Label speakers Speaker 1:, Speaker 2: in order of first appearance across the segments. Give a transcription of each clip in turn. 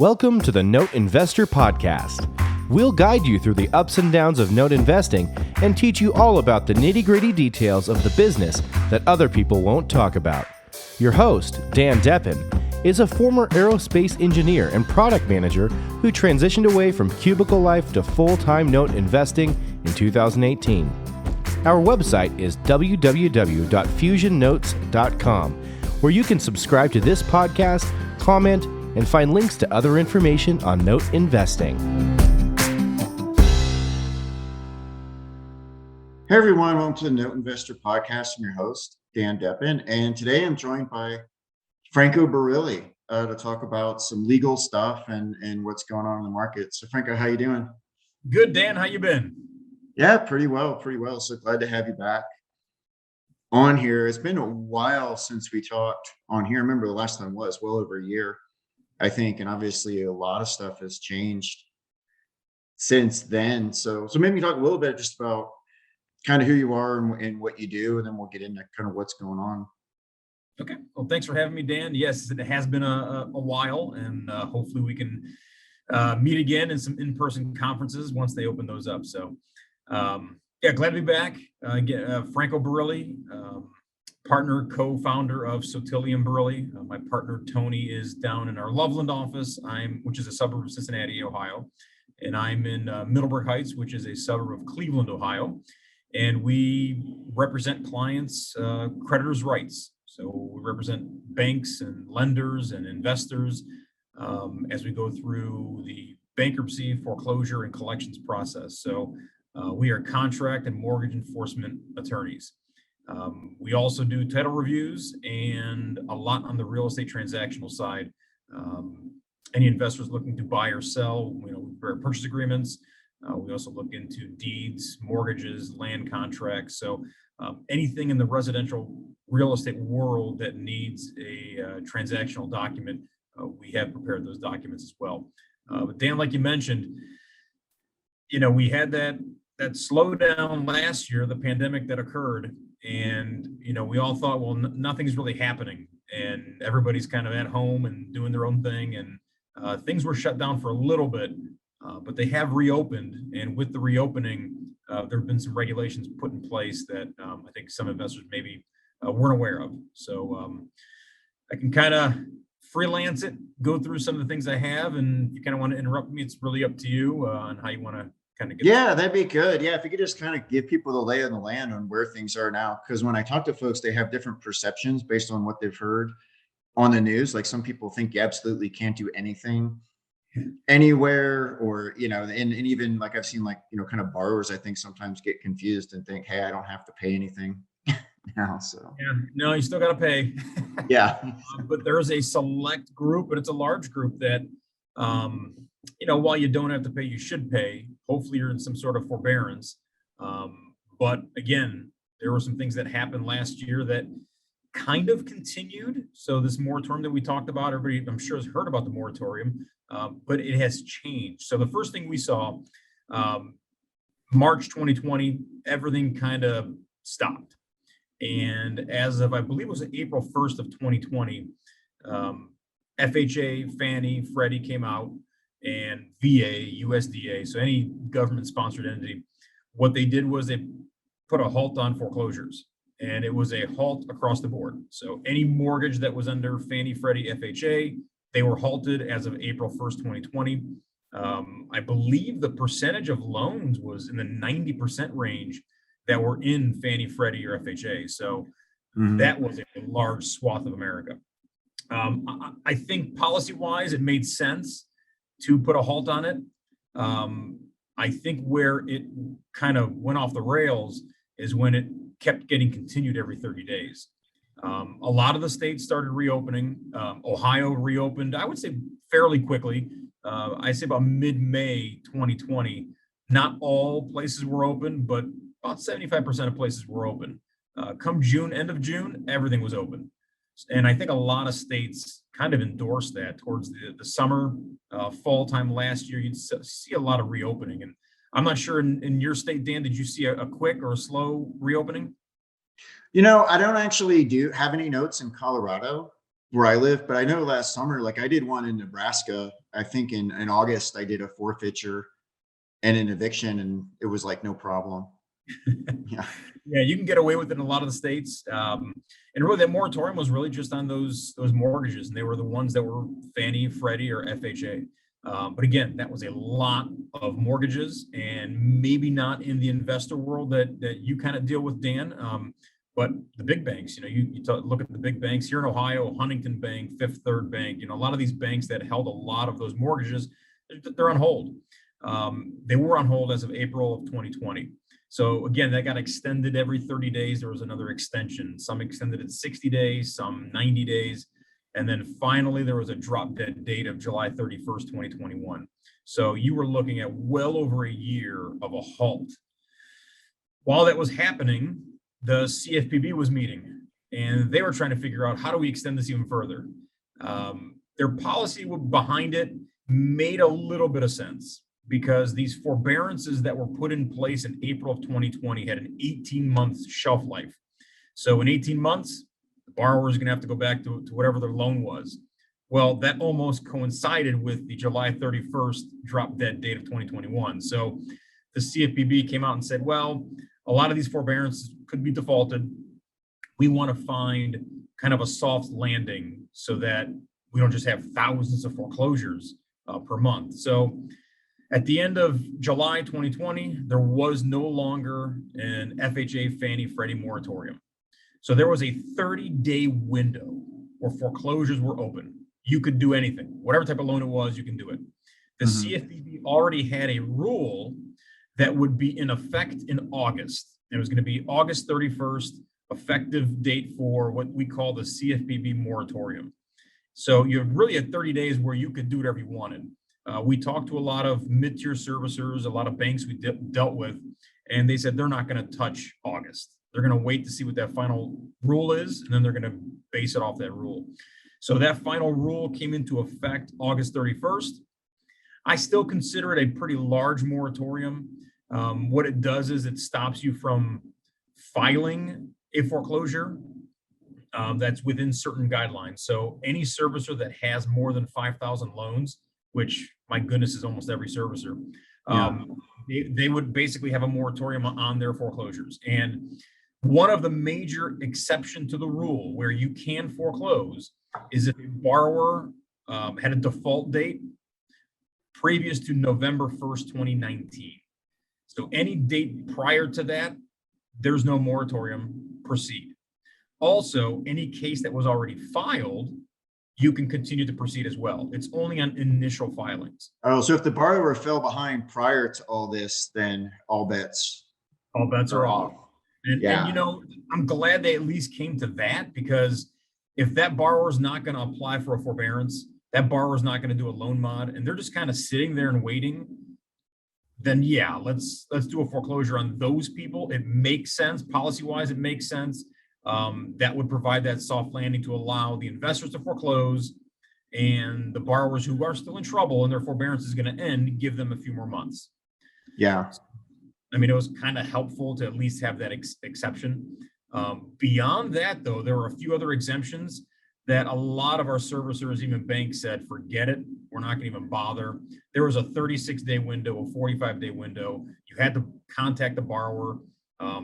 Speaker 1: Welcome to the Note Investor Podcast. We'll guide you through the ups and downs of note investing and teach you all about the nitty-gritty details of the business that other people won't talk about. Your host, Dan Deppen, is a former aerospace engineer and product manager who transitioned away from cubicle life to full-time note investing in 2018. Our website is www.fusionnotes.com, where you can subscribe to this podcast, comment, and find links to other information on note investing.
Speaker 2: Hey everyone, welcome to the Note Investor Podcast. I'm your host, Dan Deppen, and today I'm joined by Franco Barile to talk about some legal stuff and what's going on in the market. So Franco, how you doing?
Speaker 3: Good, Dan. How you been?
Speaker 2: Yeah, pretty well. So glad to have you back on here. It's been a while since we talked on here. I remember the last time was well over a year, I think, and obviously a lot of stuff has changed since then. So maybe talk a little bit just about kind of who you are and what you do, and then we'll get into kind of what's going on.
Speaker 3: Okay. Well, thanks for having me, Dan. Yes, it has been a while, and hopefully we can meet again in some in-person conferences once they open those up. So, yeah, glad to be back. Franco Barile, partner, co-founder of Sottile Barile. My partner Tony is down in our Loveland office, which is a suburb of Cincinnati, Ohio, and I'm in Middleburg Heights, which is a suburb of Cleveland, Ohio. And we represent clients' creditors' rights. So we represent banks and lenders and investors as we go through the bankruptcy, foreclosure, and collections process. So we are contract and mortgage enforcement attorneys. We also do title reviews and a lot on the real estate transactional side. Any investors looking to buy or sell, we prepare purchase agreements. We also look into deeds, mortgages, land contracts. So anything in the residential real estate world that needs a transactional document, we have prepared those documents as well. But Dan, like you mentioned, we had that slowdown last year, the pandemic that occurred, and we all thought, well, nothing's really happening, and everybody's kind of at home and doing their own thing, and things were shut down for a little bit. But they have reopened, and with the reopening, there have been some regulations put in place that I think some investors maybe weren't aware of. So I can kind of freelance it, go through some of the things I have, and if you kind of want to interrupt me, it's really up to you on how you want to kind of get.
Speaker 2: Yeah, that'd be good. Yeah, if you could just kind of give people the lay of the land on where things are now, because when I talk to folks, they have different perceptions based on what they've heard on the news. Like some people think you absolutely can't do anything anywhere, or and even like I've seen kind of borrowers I think sometimes get confused and think, hey, I don't have to pay anything now. So
Speaker 3: yeah, no, you still got to pay.
Speaker 2: Yeah.
Speaker 3: But there's a select group, but it's a large group that while you don't have to pay, you should pay. Hopefully you're in some sort of forbearance, but again, there were some things that happened last year that kind of continued. So this moratorium that we talked about, everybody I'm sure has heard about the moratorium, but it has changed. So the first thing we saw, March 2020, everything kind of stopped. And as of, I believe it was April 1st of 2020, FHA, Fannie, Freddie came out, and VA, USDA, so any government-sponsored entity, what they did was they put a halt on foreclosures. And it was a halt across the board. So any mortgage that was under Fannie, Freddie, FHA, they were halted as of April 1st, 2020. I believe the percentage of loans was in the 90% range that were in Fannie, Freddie, or FHA. So that was a large swath of America. I think policy-wise, it made sense to put a halt on it. I think where it kind of went off the rails is when it kept getting continued every 30 days. A lot of the states started reopening. Ohio reopened, I would say, fairly quickly. I'd say about mid-May 2020. Not all places were open, but about 75% of places were open. Come end of June, everything was open. And I think a lot of states kind of endorsed that towards the summer, fall time last year. You'd see a lot of reopening. And I'm not sure in your state, Dan, did you see a quick or a slow reopening?
Speaker 2: I don't actually have any notes in Colorado where I live, but I know last summer, like I did one in Nebraska. I think in August, I did a forfeiture and an eviction, and it was like no problem. Yeah.
Speaker 3: Yeah, you can get away with it in a lot of the states. And really that moratorium was really just on those mortgages, and they were the ones that were Fannie, Freddie, or FHA. But again, that was a lot of mortgages, and maybe not in the investor world that you kind of deal with, Dan. But the big banks, look at the big banks here in Ohio, Huntington Bank, Fifth Third Bank, a lot of these banks that held a lot of those mortgages, they're on hold. They were on hold as of April of 2020. So again, that got extended every 30 days. There was another extension. Some extended it 60 days, some 90 days. And then finally, there was a drop dead date of July 31st, 2021. So you were looking at well over a year of a halt. While that was happening, the CFPB was meeting, and they were trying to figure out, how do we extend this even further? Their policy behind it made a little bit of sense, because these forbearances that were put in place in April of 2020 had an 18-month shelf life. So in 18 months, the borrower is going to have to go back to whatever their loan was. Well, that almost coincided with the July 31st drop dead date of 2021. So the CFPB came out and said, well, a lot of these forbearances could be defaulted. We want to find kind of a soft landing so that we don't just have thousands of foreclosures per month. So at the end of July 2020, there was no longer an FHA, Fannie, Freddie moratorium. So there was a 30-day window where foreclosures were open. You could do anything, whatever type of loan it was, you can do it. The CFPB already had a rule that would be in effect in August. It was going to be August 31st, effective date for what we call the CFPB moratorium. So you really had 30 days where you could do whatever you wanted. We talked to a lot of mid-tier servicers, a lot of banks we dealt with, and they said they're not going to touch August. They're going to wait to see what that final rule is, and then they're going to base it off that rule. So that final rule came into effect August 31st. I still consider it a pretty large moratorium. What it does is it stops you from filing a foreclosure that's within certain guidelines. So any servicer that has more than 5,000 loans, which my goodness is almost every servicer, they would basically have a moratorium on their foreclosures. And one of the major exception to the rule where you can foreclose is if a borrower had a default date previous to November 1st, 2019. So any date prior to that, there's no moratorium, proceed. Also, any case that was already filed, you can continue to proceed as well. It's only on initial filings.
Speaker 2: Oh, so if the borrower fell behind prior to all this, then all bets
Speaker 3: are off. And I'm glad they at least came to that, because if that borrower is not going to apply for a forbearance, that borrower is not going to do a loan mod, and they're just kind of sitting there and waiting, then yeah, let's do a foreclosure on those people. It makes sense policy-wise. It makes sense. That would provide that soft landing to allow the investors to foreclose, and the borrowers who are still in trouble and their forbearance is going to end, give them a few more months.
Speaker 2: Yeah.
Speaker 3: I mean, it was kind of helpful to at least have that exception. Beyond that, though, there were a few other exemptions that a lot of our servicers, even banks, said, forget it. We're not going to even bother. There was a 36-day window, a 45-day window. You had to contact the borrower.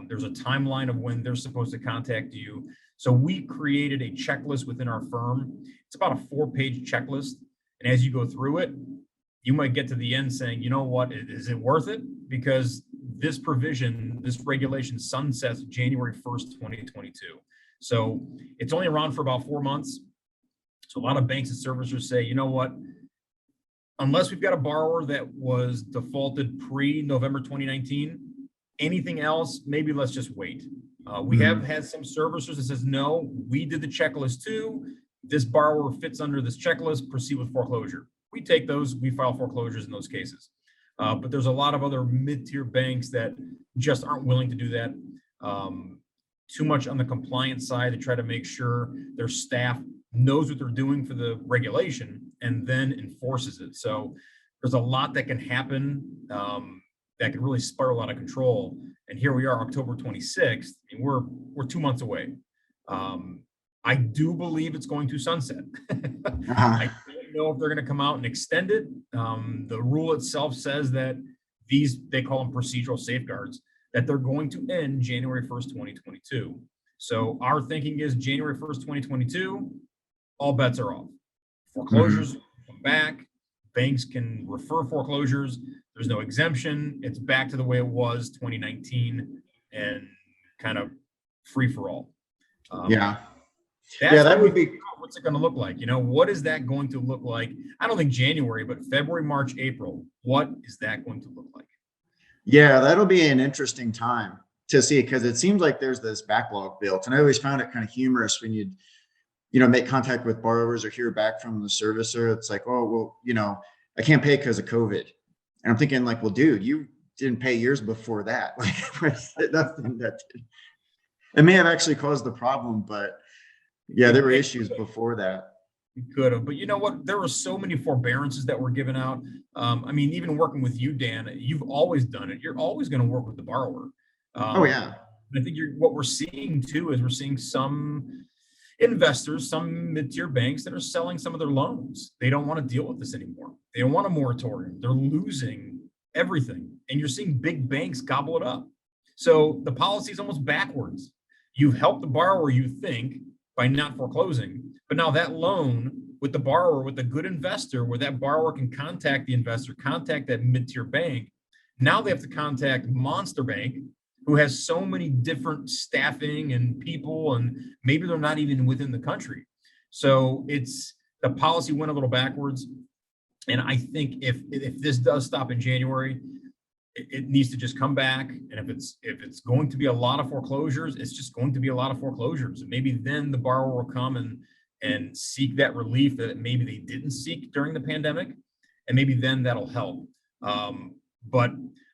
Speaker 3: There's a timeline of when they're supposed to contact you. So we created a checklist within our firm. It's about a 4-page checklist. And as you go through it, you might get to the end saying, you know what, is it worth it? Because this provision, this regulation sunsets January 1st, 2022. So it's only around for about 4 months. So a lot of banks and servicers say, you know what, unless we've got a borrower that was defaulted pre-November 2019, anything else, maybe let's just wait. We have had some servicers that says, no, we did the checklist too. This borrower fits under this checklist, proceed with foreclosure. We take those, we file foreclosures in those cases. But there's a lot of other mid-tier banks that just aren't willing to do that. Too much on the compliance side to try to make sure their staff knows what they're doing for the regulation and then enforces it. So there's a lot that can happen that can really spiral out of control. And here we are, October 26th, and we're 2 months away. I do believe it's going to sunset.
Speaker 2: Uh-huh.
Speaker 3: I don't know if they're going to come out and extend it. The rule itself says that they call them procedural safeguards, that they're going to end January 1st, 2022. So our thinking is January 1st, 2022, all bets are off. Foreclosures come back. Banks can refer foreclosures. There's no exemption. It's back to the way it was 2019 and kind of free for all.
Speaker 2: Yeah.
Speaker 3: That's
Speaker 2: Yeah, that
Speaker 3: when we
Speaker 2: would be.
Speaker 3: what's it going to look like? What is that going to look like? I don't think January, but February, March, April. What is that going to look like?
Speaker 2: Yeah, that'll be an interesting time to see, because it seems like there's this backlog built. And I always found it kind of humorous when you'd, make contact with borrowers or hear back from the servicer. It's like, oh, well, I can't pay because of COVID. And I'm thinking like, well, dude, you didn't pay years before that. Like nothing that it may have actually caused the problem, but yeah, there were issues before that.
Speaker 3: You could have, but you know what? There were so many forbearances that were given out. I mean, even working with you, Dan, you've always done it. You're always going to work with the borrower.
Speaker 2: Oh yeah.
Speaker 3: I think what we're seeing too is we're seeing some investors, some mid-tier banks that are selling some of their loans. They don't want to deal with this anymore. They don't want a moratorium. They're losing everything. And you're seeing big banks gobble it up. So the policy is almost backwards. You've helped the borrower, you think, by not foreclosing, but now that loan with the borrower, with a good investor, where that borrower can contact the investor, contact that mid-tier bank, now they have to contact Monster Bank, who has so many different staffing and people, and maybe they're not even within the country. So the policy went a little backwards. And I think if this does stop in January, it needs to just come back. And if it's going to be a lot of foreclosures, it's just going to be a lot of foreclosures. And maybe then the borrower will come and seek that relief that maybe they didn't seek during the pandemic. And maybe then that'll help. But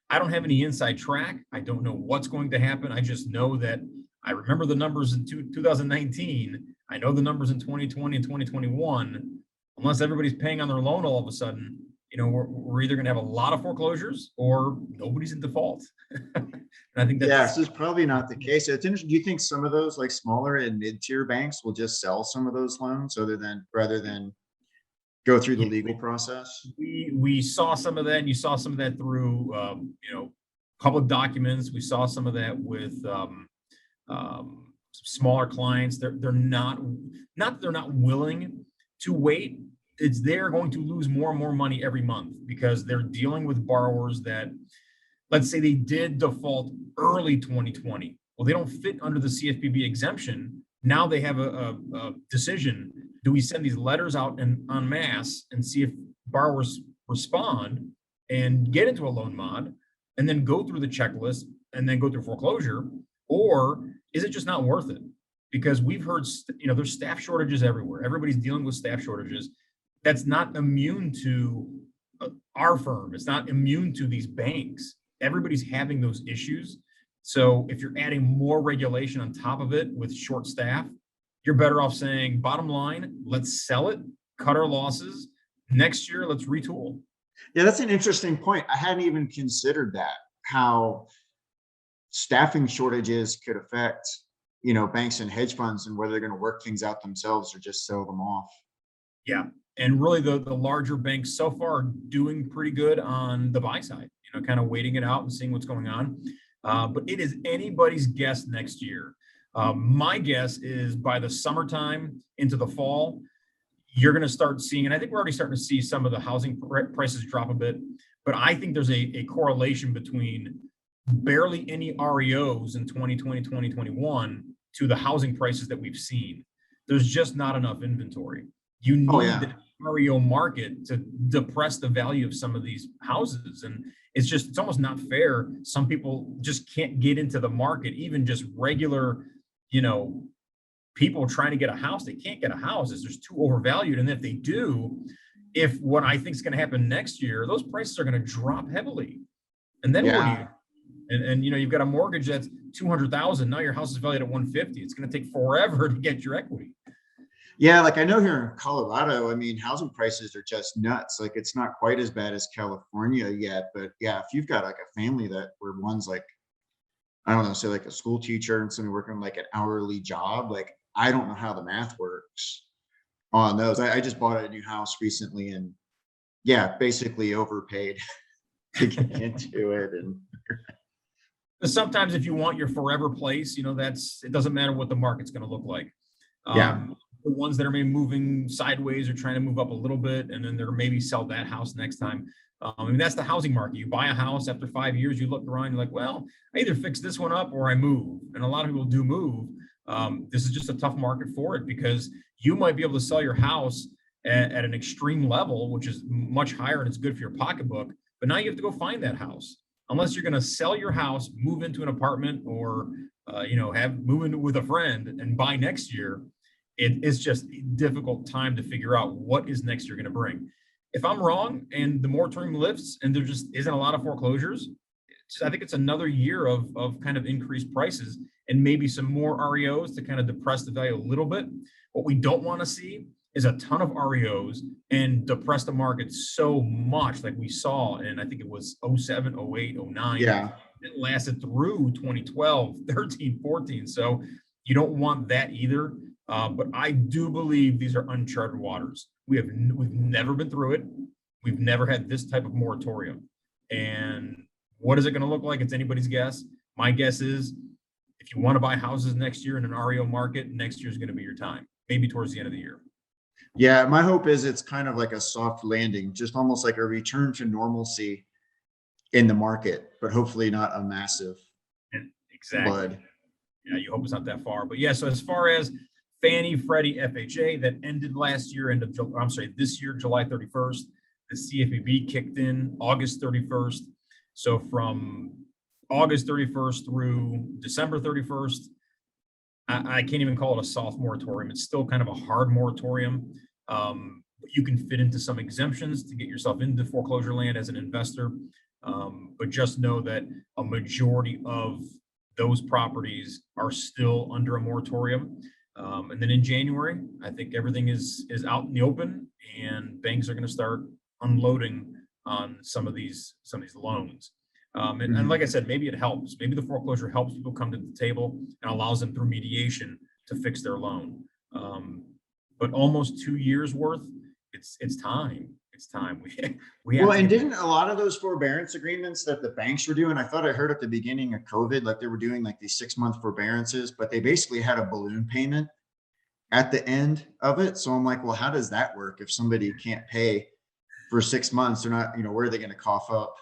Speaker 3: I don't have any inside track. I don't know what's going to happen. I just know that I remember the numbers in 2019. I know the numbers in 2020 and 2021. Unless everybody's paying on their loan all of a sudden, we're either going to have a lot of foreclosures or nobody's in default. And I think
Speaker 2: this is probably not the case. It's interesting. Do you think some of those like smaller and mid-tier banks will just sell some of those loans rather than go through the legal process?
Speaker 3: We saw some of that, and you saw some of that through public documents. We saw some of that with smaller clients. They're not that they're not willing to wait. It's they're going to lose more and more money every month because they're dealing with borrowers that, let's say they did default early 2020. Well, they don't fit under the CFPB exemption. Now they have a decision. Do we send these letters out en masse and see if borrowers respond and get into a loan mod and then go through the checklist and then go through foreclosure? Or is it just not worth it? Because we've heard, there's staff shortages everywhere. Everybody's dealing with staff shortages. That's not immune to our firm. It's not immune to these banks. Everybody's having those issues. So if you're adding more regulation on top of it with short staff, you're better off saying, bottom line, let's sell it, cut our losses. Next year, let's retool.
Speaker 2: Yeah, that's an interesting point. I hadn't even considered that, how staffing shortages could affect, banks and hedge funds and whether they're going to work things out themselves or just sell them off.
Speaker 3: Yeah. And really the larger banks so far are doing pretty good on the buy side, kind of waiting it out and seeing what's going on. But it is anybody's guess next year. My guess is by the summertime into the fall, you're going to start seeing, and I think we're already starting to see some of the housing prices drop a bit, but I think there's a correlation between barely any REOs in 2020, 2021 to the housing prices that we've seen. There's just not enough inventory. You need the REO market to depress the value of some of these houses. And it's almost not fair. Some people just can't get into the market, even just regular, people trying to get a house. They can't get a house. It's just too overvalued. And if they do, if what I think is going to happen next year, those prices are going to drop heavily. And then what do you? And you've got a mortgage that's $200,000. Now your house is valued at $150,000. It's going to take forever to get your equity.
Speaker 2: Yeah, like I know here in Colorado, housing prices are just nuts. Like it's not quite as bad as California yet, but yeah, if you've got like a family where one's like, I don't know, say like a school teacher and somebody working like an hourly job, like I don't know how the math works on those. I just bought a new house recently, and yeah, basically overpaid to get into it. And
Speaker 3: Sometimes if you want your forever place, it doesn't matter what the market's going to look like.
Speaker 2: yeah,
Speaker 3: The ones that are maybe moving sideways or trying to move up a little bit, and then they're maybe sell that house next time. That's the housing market. You buy a house after 5 years, you look around, you're like, well, I either fix this one up or I move. And a lot of people do move. This is just a tough market for it, because you might be able to sell your house at an extreme level, which is much higher and it's good for your pocketbook. But now you have to go find that house. Unless you're going to sell your house, move into an apartment, or move in with a friend and buy next year. It's just a difficult time to figure out what is next year going to bring. If I'm wrong and the moratorium lifts and there just isn't a lot of foreclosures, I think it's another year of kind of increased prices and maybe some more REOs to kind of depress the value a little bit. What we don't want to see is a ton of REOs and depress the market so much like we saw in, I think it was 07, 08, 09.
Speaker 2: yeah.
Speaker 3: It lasted through 2012, 13, 14. So you don't want that either. But I do believe these are uncharted waters. We've never been through it. We've never had this type of moratorium. And what is it going to look like? It's anybody's guess. My guess is if you want to buy houses next year in an REO market, next year is going to be your time, maybe towards the end of the year.
Speaker 2: Yeah, my hope is it's kind of like a soft landing, just almost like a return to normalcy in the market, but hopefully not a massive
Speaker 3: Exactly.
Speaker 2: flood.
Speaker 3: Yeah, you hope it's not that far. But yeah, so as far as Fannie, Freddie, FHA that ended this year, July 31st, the CFPB kicked in August 31st. So from August 31st through December 31st, I can't even call it a soft moratorium. It's still kind of a hard moratorium. But you can fit into some exemptions to get yourself into foreclosure land as an investor. But just know that a majority of those properties are still under a moratorium. And then in January, I think everything is out in the open, and banks are going to start unloading on some of these loans. And like I said, maybe it helps. Maybe the foreclosure helps people come to the table and allows them through mediation to fix their loan. But almost 2 years worth, it's time. It's time. We have
Speaker 2: Well,
Speaker 3: to
Speaker 2: and
Speaker 3: get
Speaker 2: didn't a lot of those forbearance agreements that the banks were doing, I thought I heard at the beginning of COVID, like they were doing like these 6-month forbearances, but they basically had a balloon payment at the end of it. So I'm like, well, how does that work? If somebody can't pay for 6 months, they're not, where are they going to cough up?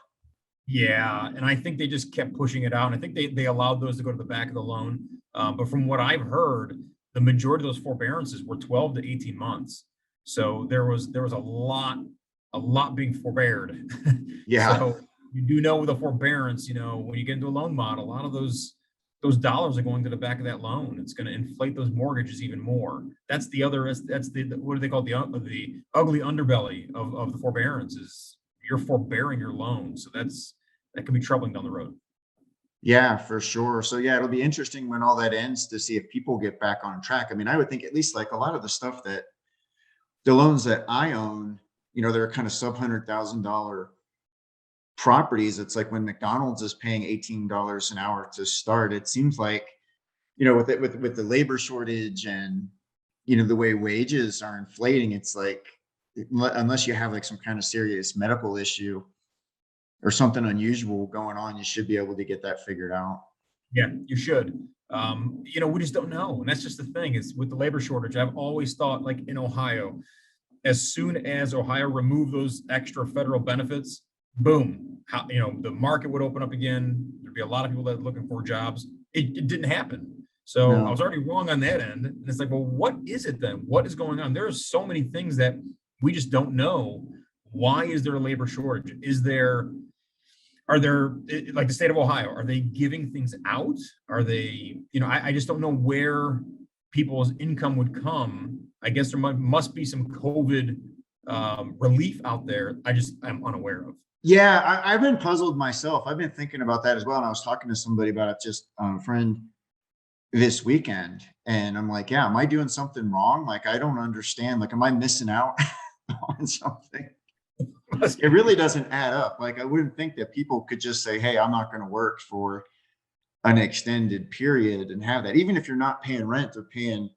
Speaker 3: Yeah, and I think they just kept pushing it out. And I think they allowed those to go to the back of the loan. But from what I've heard, the majority of those forbearances were 12 to 18 months. So there was a lot being forbeared.
Speaker 2: Yeah.
Speaker 3: So you do know with a forbearance, when you get into a loan model, a lot of those dollars are going to the back of that loan. It's going to inflate those mortgages even more. That's the what do they call it? The ugly underbelly of the forbearance is you're forbearing your loan. So that can be troubling down the road.
Speaker 2: Yeah, for sure. So yeah, it'll be interesting when all that ends to see if people get back on track. I mean, I would think at least like a lot of the stuff that the loans that I own, they're kind of sub $100,000 properties. It's like when McDonald's is paying $18 an hour to start, it seems like, with the labor shortage and, the way wages are inflating, it's like, unless you have like some kind of serious medical issue or something unusual going on, you should be able to get that figured out.
Speaker 3: Yeah, you should. We just don't know. And that's just the thing is with the labor shortage, I've always thought like in Ohio, as soon as Ohio removed those extra federal benefits, boom, the market would open up again. There'd be a lot of people that are looking for jobs. It didn't happen. So
Speaker 2: No.
Speaker 3: I was already wrong on that end. And it's like, well, what is it then? What is going on? There are so many things that we just don't know. Why is there a labor shortage? Are there, like the state of Ohio, are they giving things out? Are they, I just don't know where people's income would come. I guess there must be some COVID relief out there. I'm unaware of.
Speaker 2: Yeah, I've been puzzled myself. I've been thinking about that as well. And I was talking to somebody about it, just a friend this weekend. And I'm like, yeah, am I doing something wrong? Like, I don't understand. Like, am I missing out on something? It really doesn't add up. Like, I wouldn't think that people could just say, hey, I'm not going to work for an extended period and have that, even if you're not paying rent or paying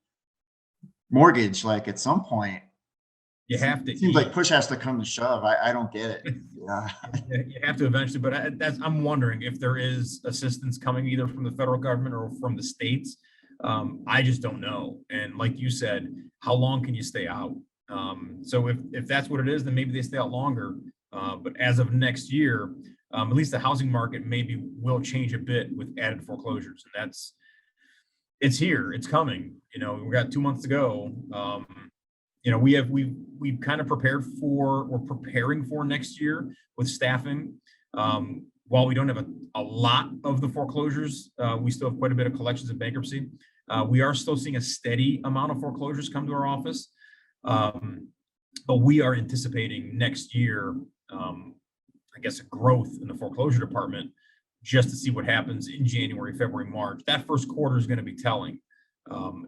Speaker 2: mortgage, like at some point,
Speaker 3: You have to
Speaker 2: it seems
Speaker 3: eat.
Speaker 2: like push has to come to shove. I don't get it. Yeah.
Speaker 3: You have to eventually, but I'm wondering if there is assistance coming either from the federal government or from the states. I just don't know. And like you said, how long can you stay out? So if that's what it is, then maybe they stay out longer. But as of next year, at least the housing market maybe will change a bit with added foreclosures. And it's here, it's coming. We got 2 months to go. We've kind of we're preparing for next year with staffing. While we don't have a lot of the foreclosures, we still have quite a bit of collections and bankruptcy. We are still seeing a steady amount of foreclosures come to our office. But we are anticipating next year, I guess, a growth in the foreclosure department just to see what happens in January, February, March. That first quarter is going to be telling.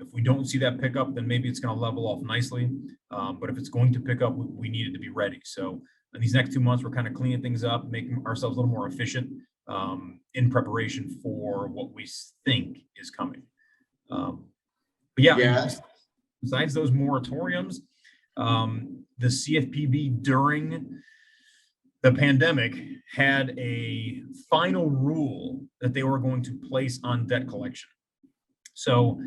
Speaker 3: If we don't see that pick up, then maybe it's going to level off nicely. But if it's going to pick up, we need it to be ready. So in these next 2 months, we're kind of cleaning things up, making ourselves a little more efficient in preparation for what we think is coming. But yeah. Besides those moratoriums, the CFPB during the pandemic had a final rule that they were going to place on debt collection. So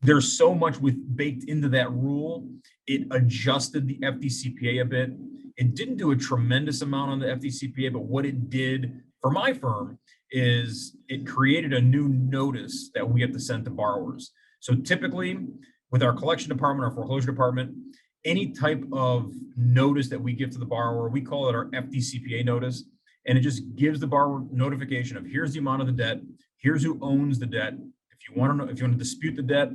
Speaker 3: there's so much baked into that rule. It adjusted the FDCPA a bit. It didn't do a tremendous amount on the FDCPA, but what it did for my firm is it created a new notice that we have to send to borrowers. So typically with our collection department, our foreclosure department, any type of notice that we give to the borrower, we call it our FDCPA notice. And it just gives the borrower notification of here's the amount of the debt, here's who owns the debt. If you want to know, if you want to dispute the debt,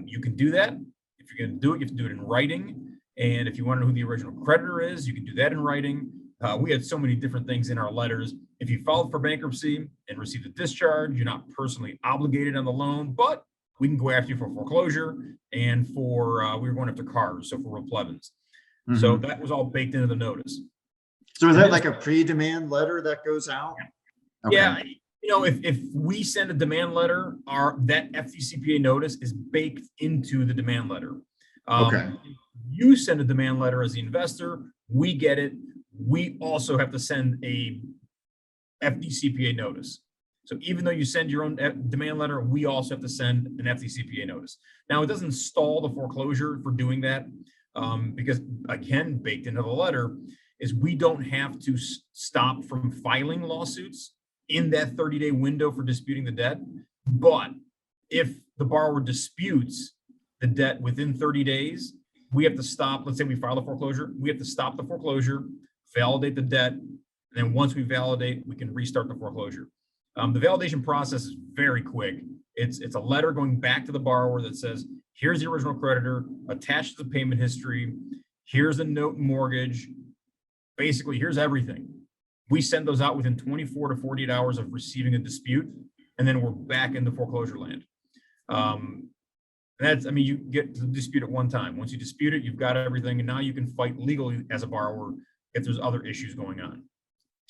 Speaker 3: you can do that. If you're going to do it, you have to do it in writing. And if you want to know who the original creditor is, you can do that in writing. We had so many different things in our letters. If you filed for bankruptcy and received a discharge, you're not personally obligated on the loan, but we can go after you for foreclosure and for, we were going after cars, so for replevins. Mm-hmm. So that was all baked into the notice.
Speaker 2: So is that like a pre-demand letter that goes out?
Speaker 3: Okay. Yeah. If we send a demand letter, that FDCPA notice is baked into the demand letter.
Speaker 2: Okay.
Speaker 3: You send a demand letter as the investor, we get it. We also have to send a FDCPA notice. So even though you send your own demand letter, we also have to send an FDCPA notice. Now, it doesn't stall the foreclosure for doing that because, again, baked into the letter is we don't have to stop from filing lawsuits in that 30-day window for disputing the debt. But if the borrower disputes the debt within 30 days, we have to stop. Let's say we file a foreclosure. We have to stop the foreclosure, validate the debt. And then once we validate, we can restart the foreclosure. The validation process is very quick. It's a letter going back to the borrower that says, here's the original creditor, attached to the payment history. Here's the note and mortgage. Basically, here's everything. We send those out within 24 to 48 hours of receiving a dispute, and then we're back into foreclosure land. You get to dispute it one time. Once you dispute it, you've got everything, and now you can fight legally as a borrower if there's other issues going on.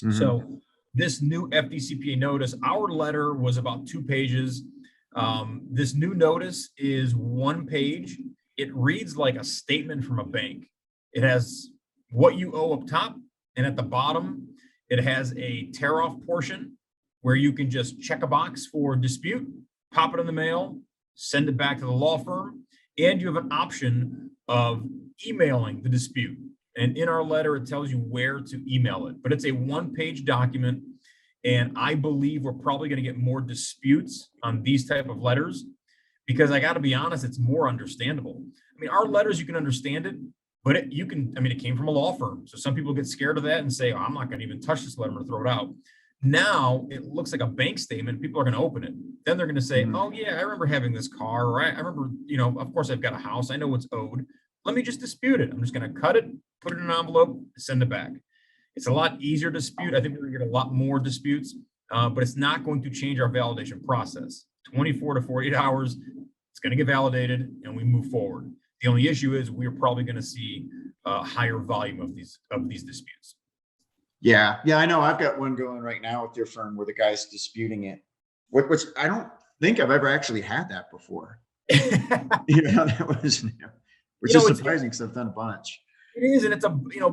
Speaker 3: Mm-hmm. So this new FDCPA notice, our letter was about 2 pages. This new notice is 1 page. It reads like a statement from a bank. It has what you owe up top, and at the bottom, it has a tear-off portion where you can just check a box for dispute, pop it in the mail, send it back to the law firm, and you have an option of emailing the dispute. And in our letter, it tells you where to email it, but it's a 1-page document. And I believe we're probably going to get more disputes on these type of letters because I got to be honest, it's more understandable. I mean, our letters, you can understand it, but it came from a law firm. So some people get scared of that and say, oh, I'm not going to even touch this letter, I'm going to throw it out. Now it looks like a bank statement. People are going to open it. Then they're going to say, oh yeah, I remember having this car, or I remember, of course I've got a house. I know what's owed. Let me just dispute it. I'm just going to cut it, put it in an envelope, send it back. It's a lot easier to dispute. I think we're going to get a lot more disputes, but it's not going to change our validation process. 24 to 48 hours, it's going to get validated and we move forward. The only issue is we're probably going to see a higher volume of these disputes.
Speaker 2: Yeah, I know. I've got one going right now with your firm where the guy's disputing it, which I don't think I've ever actually had that before. That was, which is surprising because I've done a bunch.
Speaker 3: It is, and it's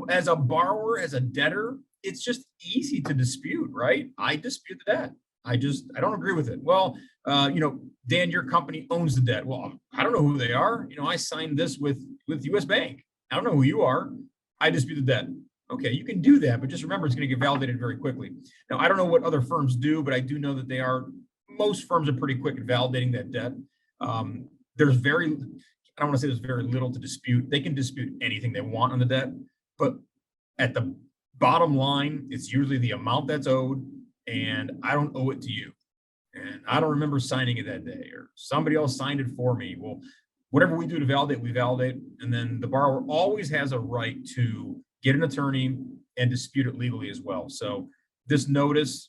Speaker 3: as a borrower, as a debtor, it's just easy to dispute, right? I dispute the debt. I don't agree with it. Well, Dan, your company owns the debt. Well, I don't know who they are. I signed this with US Bank. I don't know who you are. I dispute the debt. Okay, you can do that, but just remember it's going to get validated very quickly. Now, I don't know what other firms do, but I do know that most firms are pretty quick at validating that debt. I don't want to say there's very little to dispute. They can dispute anything they want on the debt, but at the bottom line, it's usually the amount that's owed, and I don't owe it to you. And I don't remember signing it that day, or somebody else signed it for me. Well, whatever we do to validate, we validate. And then the borrower always has a right to get an attorney and dispute it legally as well. So this notice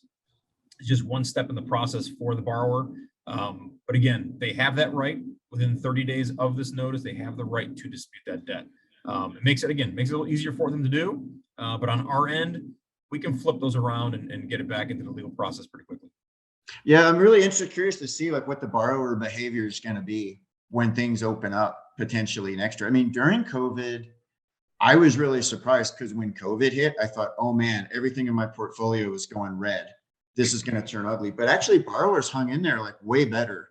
Speaker 3: is just one step in the process for the borrower. But again, they have that right within 30 days of this notice. They have the right to dispute that debt. It makes it a little easier for them to do. But on our end, we can flip those around and get it back into the legal process pretty quickly.
Speaker 2: Yeah, I'm really curious to see what the borrower behavior is going to be when things open up potentially next year. I mean, during COVID, I was really surprised because when COVID hit, I thought, oh man, everything in my portfolio is going red. This is going to turn ugly. But actually, borrowers hung in there way better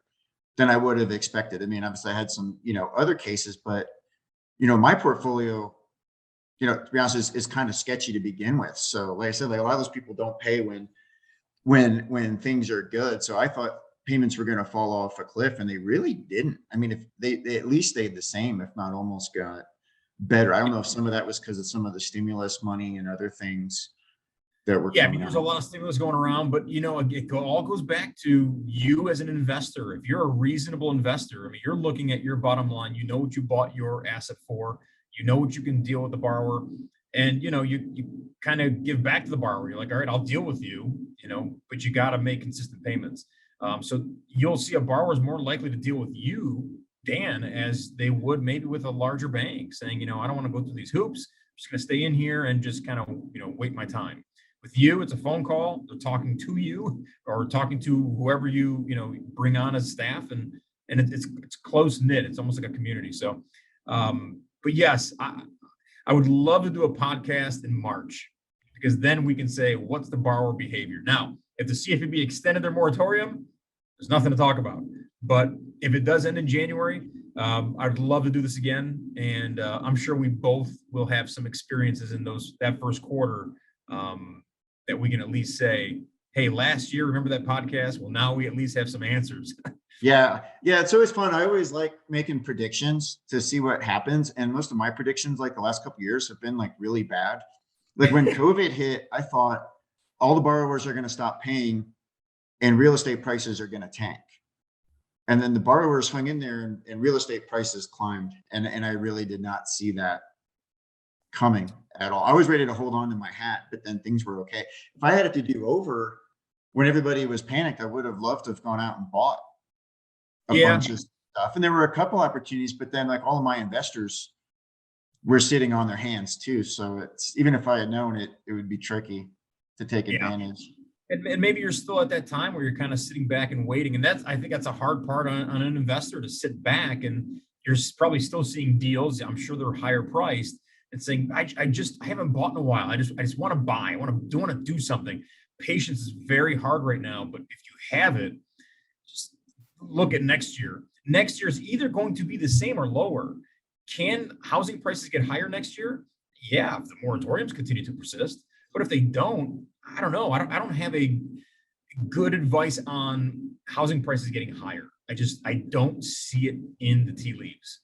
Speaker 2: than I would have expected. I mean, obviously, I had some other cases, but my portfolio, to be honest, is kind of sketchy to begin with. So, like I said, a lot of those people don't pay when things are good. So I thought payments were going to fall off a cliff, and they really didn't. I mean, if they at least stayed the same, if not almost got better. I don't know if some of that was because of some of the stimulus money and other things that were
Speaker 3: coming there's a lot of stimulus going around, but it all goes back to you as an investor. If you're a reasonable investor, I mean, you're looking at your bottom line, what you bought your asset for, what you can deal with the borrower, and you kind of give back to the borrower. You're like, all right, I'll deal with you, but you got to make consistent payments. So you'll see a borrower is more likely to deal with you, Dan, as they would maybe with a larger bank, saying, I don't want to go through these hoops. I'm just going to stay in here and just kind of, wait my time. With you, it's a phone call. They're talking to you or talking to whoever you bring on as staff, and it's close knit. It's almost like a community. So, but yes, I would love to do a podcast in March, because then we can say what's the borrower behavior. Now, if the CFPB extended their moratorium, there's nothing to talk about. But if it does end in January, I'd love to do this again, and I'm sure we both will have some experiences in that first quarter. That we can at least say, hey, last year, remember that podcast? Well, now we at least have some answers.
Speaker 2: Yeah. It's always fun. I always like making predictions to see what happens. And most of my predictions, the last couple of years, have been really bad. Like when COVID hit, I thought all the borrowers are going to stop paying and real estate prices are going to tank. And then the borrowers hung in there and real estate prices climbed. And I really did not see that coming at all. I was ready to hold on to my hat, but then things were okay. If I had it to do over when everybody was panicked, I would have loved to have gone out and bought a bunch of stuff. And there were a couple opportunities, but then all of my investors were sitting on their hands too. So it's, even if I had known it, it would be tricky to take advantage.
Speaker 3: And maybe you're still at that time where you're kind of sitting back and waiting. And I think that's a hard part on an investor, to sit back, and you're probably still seeing deals. I'm sure they're higher priced, and saying, I haven't bought in a while. I just want to buy. I want to do something. Patience is very hard right now, but if you have it, just look at next year. Next year is either going to be the same or lower. Can housing prices get higher next year? Yeah, if the moratoriums continue to persist. But if they don't, I don't know. I don't have a good advice on housing prices getting higher. I don't see it in the tea leaves.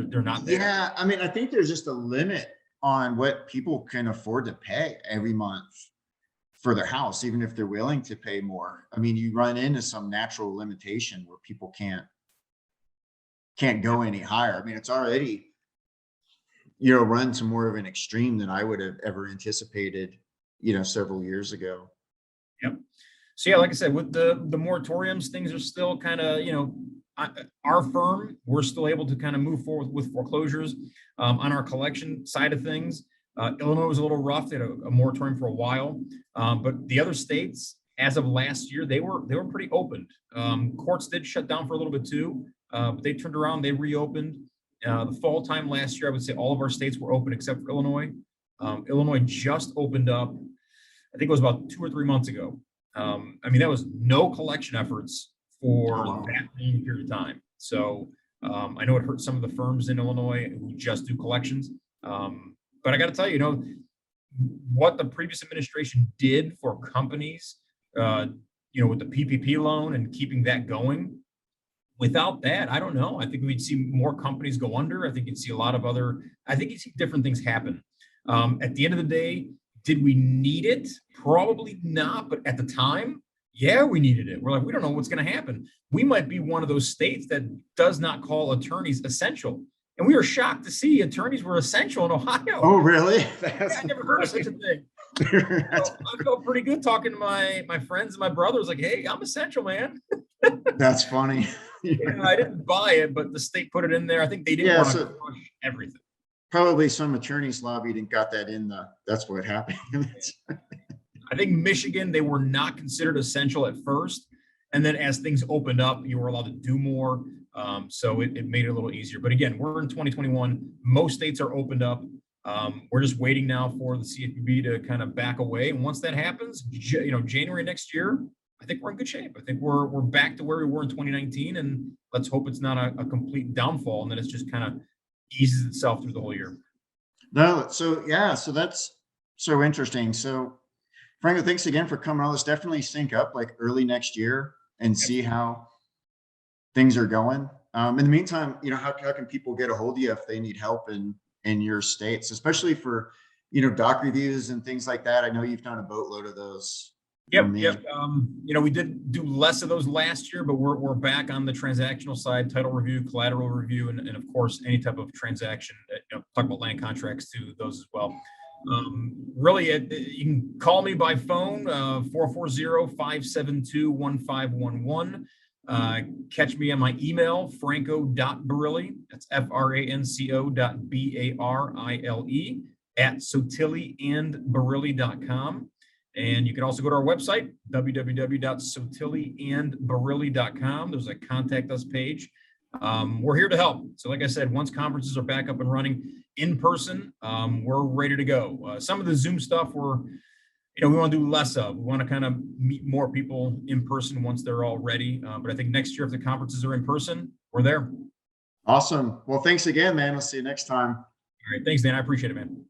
Speaker 3: They're not there.
Speaker 2: Yeah, I mean, I think there's just a limit on what people can afford to pay every month for their house, even if they're willing to pay more. I mean, you run into some natural limitation where people can't go any higher. I mean, it's already, run to more of an extreme than I would have ever anticipated, several years ago.
Speaker 3: Yep. So yeah, like I said, with the moratoriums, things are still kind of, our firm, we're still able to kind of move forward with foreclosures. On our collection side of things, Illinois was a little rough. They had a moratorium for a while, but the other states, as of last year, they were pretty open. Courts did shut down for a little bit too. but they turned around, they reopened. The fall time last year, I would say all of our states were open except for Illinois. Illinois just opened up, I think it was about 2 or 3 months ago. I mean, that was no collection efforts for
Speaker 2: Oh, wow.
Speaker 3: that long period of time. So I know it hurt some of the firms in Illinois who just do collections. But I got to tell you, you know, what the previous administration did for companies, you know, with the PPP loan and keeping that going. Without that, I don't know. I think we'd see more companies go under. I think you'd see a lot of I think you'd see different things happen. At the end of the day, did we need it? Probably not. But at the time, yeah, we needed it. We're like, we don't know what's going to happen. We might be one of those states that does not call attorneys essential. And we were shocked to see attorneys were essential in Ohio.
Speaker 2: Oh, really?
Speaker 3: Yeah, I never heard of such a thing. I felt pretty good talking to my friends and my brothers, like, hey, I'm essential, man.
Speaker 2: That's funny.
Speaker 3: Yeah, I didn't buy it, but the state put it in there. I think they didn't want to crush everything.
Speaker 2: Probably some attorneys lobbied and got that in that's what happened.
Speaker 3: I think Michigan, they were not considered essential at first. And then as things opened up, you were allowed to do more. So it made it a little easier. But again, we're in 2021. Most states are opened up. We're just waiting now for the CFPB to kind of back away. And once that happens, you know, January next year, I think we're in good shape. I think we're back to where we were in 2019, and let's hope it's not a complete downfall and that it's just kind of eases itself through the whole year.
Speaker 2: No, so yeah, so that's so interesting. So Franco, thanks again for coming on. Let's definitely sync up like early next year and see how things are going. In the meantime, you know, how can people get a hold of you if they need help in your states, especially for, you know, doc reviews and things like that? I know you've done a boatload of those.
Speaker 3: Yep. You know, we did do less of those last year, but we're back on the transactional side, title review, collateral review, and of course, any type of transaction. You know, talk about land contracts too, those as well. Really, you can call me by phone, 440-572-1511. Catch me on my email, franco.barile, that's franco.barile @sottilleandbarile.com. And you can also go to our website, www.sottilleandbarile.com. There's a contact us page. We're here to help. So like I said, once conferences are back up and running in person, we're ready to go. Some of the Zoom stuff we want to do less of. We want to kind of meet more people in person once they're all ready. But I think next year, if the conferences are in person, we're there.
Speaker 2: Awesome. Well, thanks again, man. I'll see you next time.
Speaker 3: All right. Thanks, Dan. I appreciate it, man.